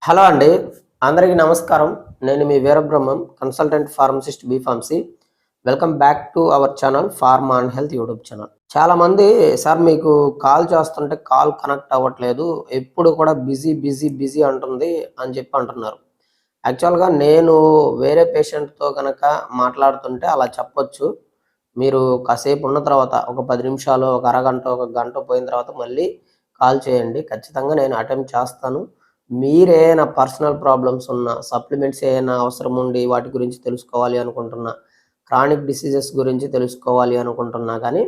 Hello అండి. అందరికీ నమస్కారం. నేను మీ Veerabrahmam, consultant pharmacist B pharmacy. Welcome back to our channel pharma and health YouTube channel. చాలామంది సార్ మీకు కాల్ చేస్తుంటే కాల్ కనెక్ట్ అవ్వట్లేదు. ఎప్పుడు కూడా బిజీ అంటుంది అని చెప్పి అంటున్నారు. యాక్చువల్‌గా నేను వేరే పేషెంట్‌తో గనక మాట్లాడుతుంటే అలా చెప్పొచ్చు. మీరు కాసేపు ఉన్న తర్వాత ఒక 10 నిమిషాలు, ఒక అరగంట, ఒక గంట పోయిన తర్వాత మళ్ళీ కాల్ చేయండి. ఖచ్చితంగా నేను అటెంప్ట్ చేస్తాను. మీరేమైనా పర్సనల్ ప్రాబ్లమ్స్ ఉన్నా, సప్లిమెంట్స్ ఏమైనా అవసరం ఉండి వాటి గురించి తెలుసుకోవాలి అనుకుంటున్నా, క్రానిక్ డిసీజెస్ గురించి తెలుసుకోవాలి అనుకుంటున్నా కానీ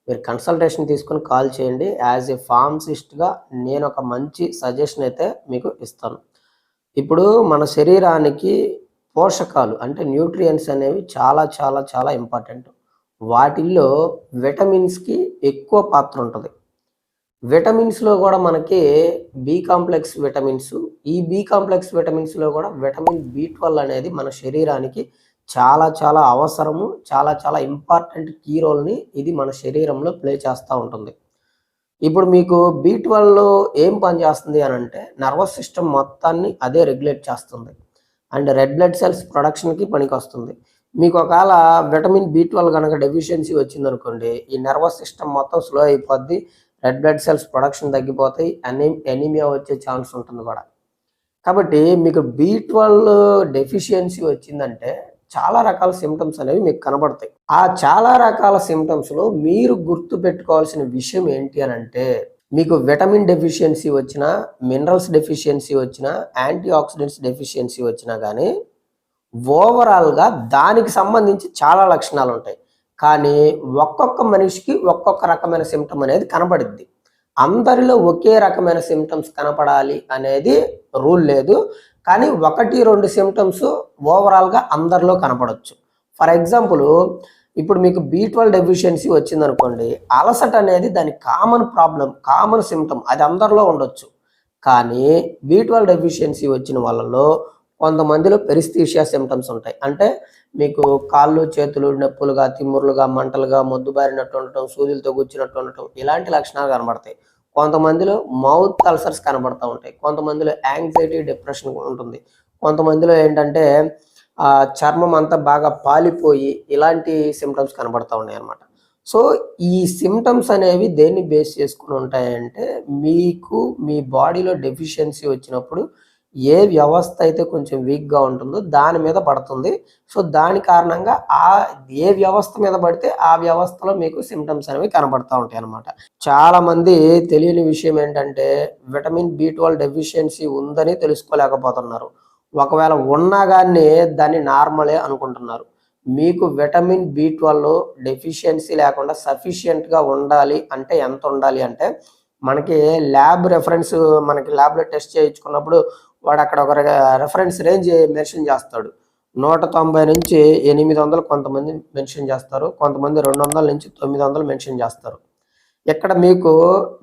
మీరు కన్సల్టేషన్ తీసుకొని కాల్ చేయండి. యాజ్ ఏ ఫార్మసిస్ట్‌గా నేనొక మంచి సజెషన్ అయితే మీకు ఇస్తాను. ఇప్పుడు మన శరీరానికి పోషకాలు అంటే న్యూట్రియంట్స్ అనేవి చాలా ఇంపార్టెంట్. వాటిల్లో విటమిన్స్‌కి ఎక్కువ పాత్ర ఉంటది. విటమిన్స్‌లో గూడా మనకి బి కాంప్లెక్స్ విటమిన్స్, ఈ బి కాంప్లెక్స్ విటమిన్స్‌లో గూడా విటమిన్ బి12 అనేది మన శరీరానికి చాలా అవసరము. చాలా ఇంపార్టెంట్ కీ రోల్‌ని ఇది మన శరీరంలో ప్లే చేస్తా ఉంటుంది. ఇప్పుడు మీకు బి12 ఏం పని చేస్తుంది అనంటే నర్వస్ సిస్టమ్ మొత్తాన్ని అదే రెగ్యులేట్ చేస్తుంది. అండ్ రెడ్ బ్లడ్ సెల్స్ ప్రొడక్షన్‌కి పనికొస్తుంది. మీకు ఒకాళ విటమిన్ బి12 గనక డెఫిషియన్సీ వచ్చిందనుకోండి, ఈ నర్వస్ సిస్టమ్ మొత్తం స్లో అయిపోద్ది. రెడ్ బ్లడ్ సెల్స్ ప్రొడక్షన్ తగ్గిపోతాయి. ఎనీమియా వచ్చే ఛాన్స్ ఉంటుంది కూడా. కాబట్టి మీకు బి12 డెఫిషియన్సీ వచ్చిందంటే చాలా రకాల సింప్టమ్స్ అనేవి మీకు కనబడతాయి. ఆ చాలా రకాల సింప్టమ్స్‌లో మీరు గుర్తుపెట్టుకోవాల్సిన విషయం ఏంటి అనంటే, మీకు విటమిన్ డెఫిషియన్సీ వచ్చినా, మినరల్స్ డెఫిషియన్సీ వచ్చినా, యాంటీ ఆక్సిడెంట్స్ డెఫిషియన్సీ వచ్చినా గానీ, ఓవరాల్‌గా దానికి సంబంధించి చాలా లక్షణాలుంటాయి. కానీ ఒక్కొక్క మనిషికి ఒక్కొక్క రకమైన సింప్టమ్ అనేది కనబడిద్ది. అందరిలో ఒకే రకమైన సింప్టమ్స్ కనపడాలి అనేది రూల్ లేదు. కానీ 1, 2 సింప్టమ్స్ ఓవరాల్‌గా అందరిలో కనపడొచ్చు. ఫర్ ఎగ్జాంపుల్ ఇప్పుడు మీకు బి12 డెఫిషియన్సీ వచ్చిందనుకోండి, అలసట అనేది దాని కామన్ సింప్టమ్ అది అందరిలో ఉండొచ్చు. కానీ బి12 డెఫిషియన్సీ వచ్చిన వాళ్ళలో కొంతమందిలో పెరిస్థీషియా సింప్టమ్స్ ఉంటాయి. అంటే మీకు కాళ్ళు, చేతులు నొప్పులుగా, తిమ్ముర్లుగా, మంటలుగా, మొద్దుబారినట్టు ఉండటం, సూదులతో గుచ్చినట్టు ఉండటం ఇలాంటి లక్షణాలు కనబడతాయి. కొంతమందిలో మౌత్ అల్సర్స్ కనబడతా ఉంటాయి. కొంతమందిలో యాంగ్జైటీ, డిప్రెషన్ ఉంటుంది. కొంతమందిలో ఏంటంటే చర్మం అంతా బాగా పాలిపోయి ఇలాంటి సింప్టమ్స్ కనబడతా ఉన్నాయన్నమాట. సో, ఈ సింప్టమ్స్ అనేవి దేన్ని బేస్ చేసుకొని ఉంటాయంటే, మీకు మీ బాడీలో డెఫిషియన్సీ వచ్చినప్పుడు ఏ వ్యవస్థ అయితే కొంచెం వీక్‌గా ఉంటుందో దాని మీద పడుతుంది. సో, దాని కారణంగా ఏ వ్యవస్థ మీద పడితే ఆ వ్యవస్థలో మీకు సింప్టమ్స్ అనేవి కనబడతా ఉంటాయన్నమాట. చాలామంది తెలియని విషయం ఏంటంటే విటమిన్ బి12 డెఫిషియన్సీ ఉందని తెలుసుకోలేకపోతున్నారు. ఒకవేళ ఉన్నా గాని దాన్ని నార్మలే అనుకుంటున్నారు. మీకు విటమిన్ బి12 డెఫిషియన్సీ లేకుండా సఫిషియెంట్‌గా ఉండాలి అంటే ఎంత ఉండాలి అంటే మనకి మనకి ల్యాబ్‌లో టెస్ట్ చేయించుకున్నప్పుడు వాడక్కడ ఒక రిఫరెన్స్ రేంజ్ మెన్షన్ చేస్తాడు. 190 నుంచి 800 కొంతమంది మెన్షన్ చేస్తారు. కొంతమంది 200 నుంచి 900 మెన్షన్ చేస్తారు. ఇక్కడ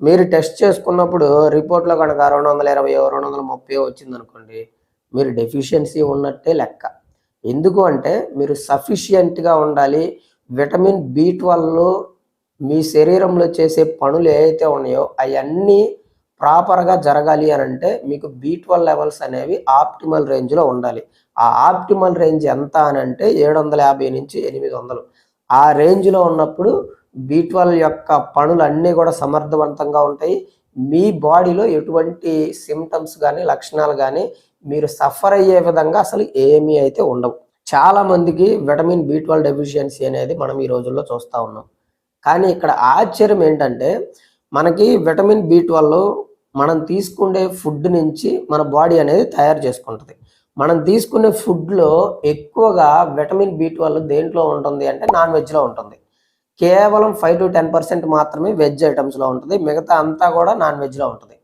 మీరు టెస్ట్ చేసుకున్నప్పుడు రిపోర్ట్‌లో గనక 220, 230 వచ్చిందనుకోండి, మీరు డెఫిషియన్సీ ఉన్నట్టే లెక్క. ఎందుకు అంటే మీరు సఫిషియెంట్‌గా ఉండాలి. విటమిన్ బి12 మీ శరీరంలో చేసే పనులు ఏవైతే ఉన్నాయో అయన్నీ ప్రాపర్‌గా జరగాలి అనంటే మీకు బి12 లెవెల్స్ అనేవి ఆప్టిమల్ రేంజ్‌లో ఉండాలి. ఆ ఆప్టిమల్ రేంజ్ ఎంత అనంటే 750-800. ఆ రేంజ్‌లో ఉన్నప్పుడు బి12 యొక్క పనులన్నీ కూడా సమర్థవంతంగా ఉంటాయి. మీ బాడీలో ఎటువంటి సింప్టమ్స్ గానీ, లక్షణాలు గానీ మీరు సఫర్ అయ్యే విధంగా అసలు ఏమీ అయితే ఉండవు. చాలామందికి విటమిన్ బి12 డెఫిషియన్సీ అనేది మనం ఈ రోజుల్లో చూస్తా ఉన్నాం. కానీ ఇక్కడ ఆశ్చర్యం ఏంటంటే మనకి విటమిన్ బి12 మనం తీసుకునే ఫుడ్ నుంచి మన బాడీ అనేది తయారు చేసుకుంటది. మనం తీసుకునే ఫుడ్‌లో ఎక్కువగా విటమిన్ బి12 దేంట్లో ఉంటుంది అంటే నాన్ వెజ్‌లో ఉంటుంది. కేవలం 5-10% మాత్రమే వెజ్ ఐటెమ్స్‌లో ఉంటది. మిగతా అంతా కూడా నాన్ వెజ్‌లో ఉంటది.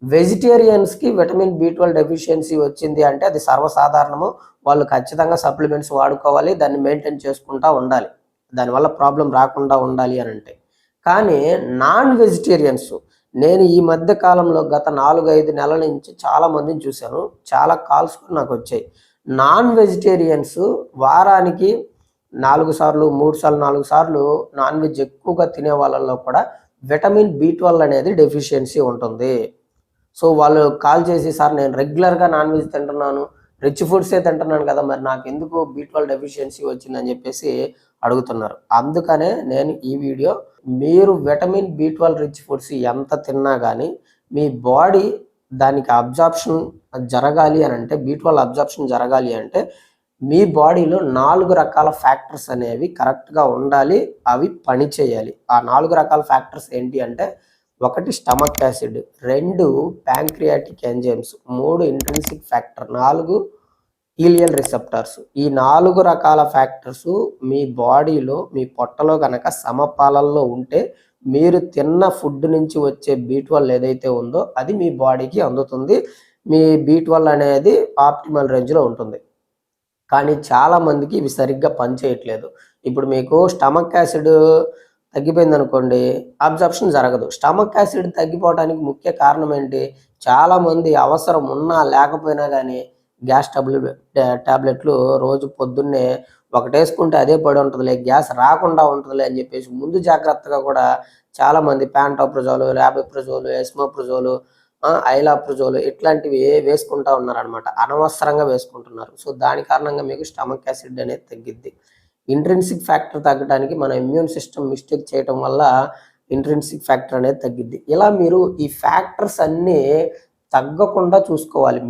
వెజిటేరియన్స్‌కి విటమిన్ బి12 డెఫిషియన్సీ వచ్చింది అంటే అది సర్వసాధారణము. వాళ్ళు ఖచ్చితంగా సప్లిమెంట్స్ వాడుకోవాలి. దాన్ని మెయింటైన్ చేసుకుంటా ఉండాలి. దానివల్ల ప్రాబ్లమ్ రాకుండా ఉండాలి అనంటే. కానీ నాన్ వెజిటేరియన్స్ నేను ఈ మధ్య కాలంలో గత 4, 5 నెలల నుంచి చాలా మందిని చూశాను. చాలా కాల్స్ కూడా నాకొచ్చాయి. నాన్ వెజిటేరియన్స్ వారానికి 4 సార్లు, 3 సార్లు, 4 సార్లు నాన్ వెజ్ ఎక్కువగా తినే వాళ్ళలో కూడా విటమిన్ బి12 అనేది డెఫిషియన్సీ ఉంటుంది. సో వాళ్ళు కాల్ చేసి, సార్ నేను రెగ్యులర్గా నాన్ వెజ్ తింటున్నాను, రిచ్ ఫుడ్సే తింటున్నాను కదా, మరి నాకు ఎందుకు B12 డెఫిషియన్సీ వచ్చిందని చెప్పేసి అడుగుతున్నారు. అందుకనే నేను ఈ వీడియో, మీరు విటమిన్ B12 రిచ్ ఫుడ్స్ ఎంత తిన్నా కానీ మీ బాడీ దానికి అబ్జార్ప్షన్ జరగాలి అని అంటే, B12 అబ్జార్ప్షన్ జరగాలి అంటే మీ బాడీలో 4 రకాల ఫ్యాక్టర్స్ అనేవి కరెక్ట్గా ఉండాలి, అవి పని చేయాలి. ఆ 4 రకాల ఫ్యాక్టర్స్ ఏంటి అంటే, 1 stomach acid, 2 pancreatic enzymes, 3 intrinsic factor, 4 ileal receptors. ఈ 4 రకాల ఫ్యాక్టర్స్ మీ బాడీలో, మీ పొట్టలో కనుక సమపాలల్లో ఉంటే మీరు తిన్న ఫుడ్ నుంచి వచ్చే B12 ఏదైతే ఉందో అది మీ బాడీకి అందుతుంది. మీ B12 అనేది ఆప్టిమల్ రేంజ్లో ఉంటుంది. కానీ చాలామందికి ఇవి సరిగ్గా పనిచేయట్లేదు. ఇప్పుడు మీకు స్టమక్ యాసిడ్ తగ్గిపోయిందనుకోండి, అబ్జార్ప్షన్ జరగదు. స్టమక్ యాసిడ్ తగ్గిపోవడానికి ముఖ్య కారణం ఏంటి? చాలామంది అవసరం ఉన్నా లేకపోయినా కానీ గ్యాస్ టాబ్లెట్లు రోజు పొద్దున్నే ఒకటేసుకుంటే అదే పడి ఉంటుందిలే, గ్యాస్ రాకుండా ఉంటుందిలే అని చెప్పేసి ముందు జాగ్రత్తగా కూడా చాలామంది ప్యాంటోప్రజోల్, ల్యాబెప్రజోల్, ఎస్మోప్రజోల్, ఐలాప్రజోల్ ఇట్లాంటివి వేసుకుంటా ఉన్నారనమాట. అనవసరంగా వేసుకుంటున్నారు. సో దాని కారణంగా మీకు స్టమక్ యాసిడ్ అనేది తగ్గిద్ది. ఇంట్రిన్సిక్ ఫ్యాక్టర్ తగ్గడానికి మన ఇమ్యూన్ సిస్టమ్ మిస్టేక్ చేయటం వల్ల ఇంట్రిన్సిక్ ఫ్యాక్టర్ అనేది తగ్గిద్ది. ఇలా మీరు ఈ ఫ్యాక్టర్స్ అన్నీ తగ్గకుండా చూసుకోవాలి.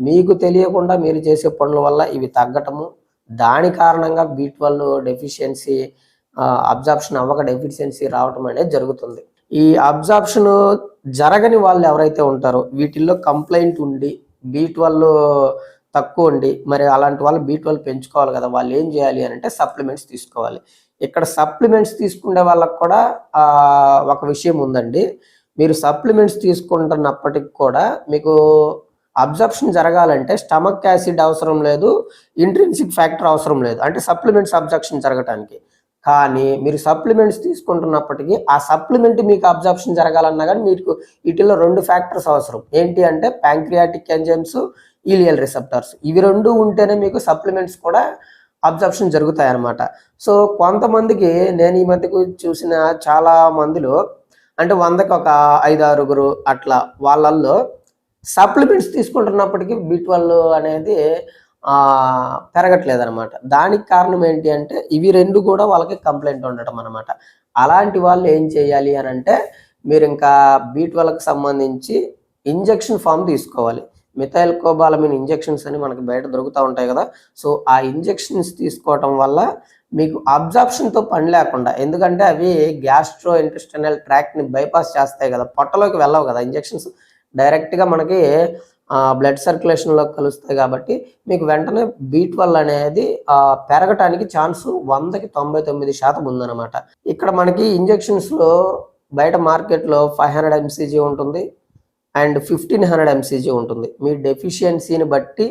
మీకు తెలియకుండా మీరు చేసే పనుల వల్ల ఇవి తగ్గటము, దాని కారణంగా B12 డెఫిషియన్సీ, అబ్జార్ప్షన్ అవ్వక డెఫిషియన్సీ రావటం అనేది జరుగుతుంది. ఈ అబ్జార్ప్షన్ జరగని వాళ్ళు ఎవరైతే ఉంటారో, వీటిల్లో కంప్లైంట్ ఉండి B12 తక్కువ ఉండి, మరి అలాంటి వాళ్ళు B12 పెంచుకోవాలి కదా, వాళ్ళు ఏం చేయాలి అని అంటే సప్లిమెంట్స్ తీసుకోవాలి. ఇక్కడ సప్లిమెంట్స్ తీసుకునే వాళ్ళకు కూడా ఒక విషయం ఉందండి. మీరు సప్లిమెంట్స్ తీసుకుంటున్నప్పటికి కూడా మీకు అబ్జార్ప్షన్ జరగాలంటే స్టమక్ యాసిడ్ అవసరం లేదు, ఇంట్రిన్సిక్ ఫ్యాక్టర్ అవసరం లేదు, అంటే సప్లిమెంట్స్ అబ్జార్ప్షన్ జరగటానికి. కానీ మీరు సప్లిమెంట్స్ తీసుకుంటున్నప్పటికీ ఆ సప్లిమెంట్ మీకు అబ్జార్ప్షన్ జరగాలన్నా కానీ మీకు వీటిలో 2 ఫ్యాక్టర్స్ అవసరం. ఏంటి అంటే ప్యాంక్రియాటిక్ ఎంజైమ్స్, ఈలియల్ రిసెప్టార్స్. ఇవి 2 ఉంటేనే మీకు సప్లిమెంట్స్ కూడా అబ్జార్ప్షన్ జరుగుతాయి అన్నమాట. సో కొంతమందికి నేను ఈ మధ్యకు చూసిన చాలా మందిలో, అంటే 100కి ఒక 5-6 అట్లా వాళ్ళల్లో సప్లిమెంట్స్ తీసుకుంటున్నప్పటికీ B12 అనేది పెరగట్లేదనమాట. దానికి కారణం ఏంటి అంటే ఇవి 2 కూడా వాళ్ళకి కంప్లైంట్ ఉండటం అనమాట. అలాంటి వాళ్ళు ఏం చేయాలి అని అంటే, మీరు ఇంకా B12కి సంబంధించి ఇంజెక్షన్ ఫామ్ తీసుకోవాలి. మిథైల్ కోబాలమిన్ ఇంజెక్షన్స్ అని మనకి బయట దొరుకుతూ ఉంటాయి కదా. సో ఆ ఇంజెక్షన్స్ తీసుకోవటం వల్ల మీకు అబ్జార్ప్షన్తో పని లేకుండా, ఎందుకంటే అవి గ్యాస్ట్రో ఇంటెస్టైనల్ ట్రాక్ట్ని బైపాస్ చేస్తాయి కదా, పొట్టలోకి వెళ్ళవు కదా ఇంజెక్షన్స్, డైరెక్ట్గా మనకి బ్లడ్ సర్క్యులేషన్లో కలుస్తాయి. కాబట్టి మీకు వెంటనే B12 అనేది పెరగటానికి ఛాన్స్ 100కి 99% ఉందన్నమాట. ఇక్కడ మనకి ఇంజెక్షన్స్లో బయట మార్కెట్లో 500 mcg ఉంటుంది అండ్ 1500 mcg ఉంటుంది. మీ డెఫిషియన్సీని బట్టి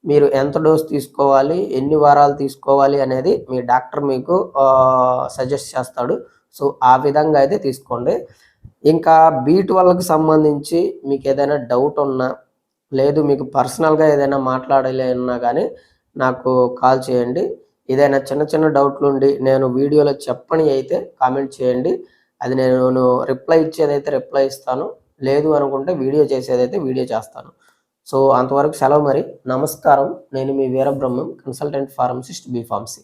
మీరు ఎంత డోస్ తీసుకోవాలి, ఎన్ని వారాలు తీసుకోవాలి అనేది మీ డాక్టర్ మీకు సజెస్ట్ చేస్తాడు. సో ఆ విధంగా అయితే తీసుకోండి. ఇంకా B12కి సంబంధించి మీకు ఏదైనా డౌట్ ఉన్నా, లేదు మీకు పర్సనల్గా ఏదైనా మాట్లాడాలి అన్నా కానీ నాకు కాల్ చేయండి. ఏదైనా చిన్న చిన్న డౌట్లు ఉండి నేను వీడియోలో చెప్పని అయితే కామెంట్ చేయండి. అది నేను రిప్లై ఇచ్చేదైతే రిప్లై ఇస్తాను, లేదు అనుకుంటే వీడియో చేసేదైతే వీడియో చేస్తాను. సో అంతవరకు సెలవు మరి. నమస్కారం. నేను మీ Veerabrahmam, consultant pharmacist B Pharmacy.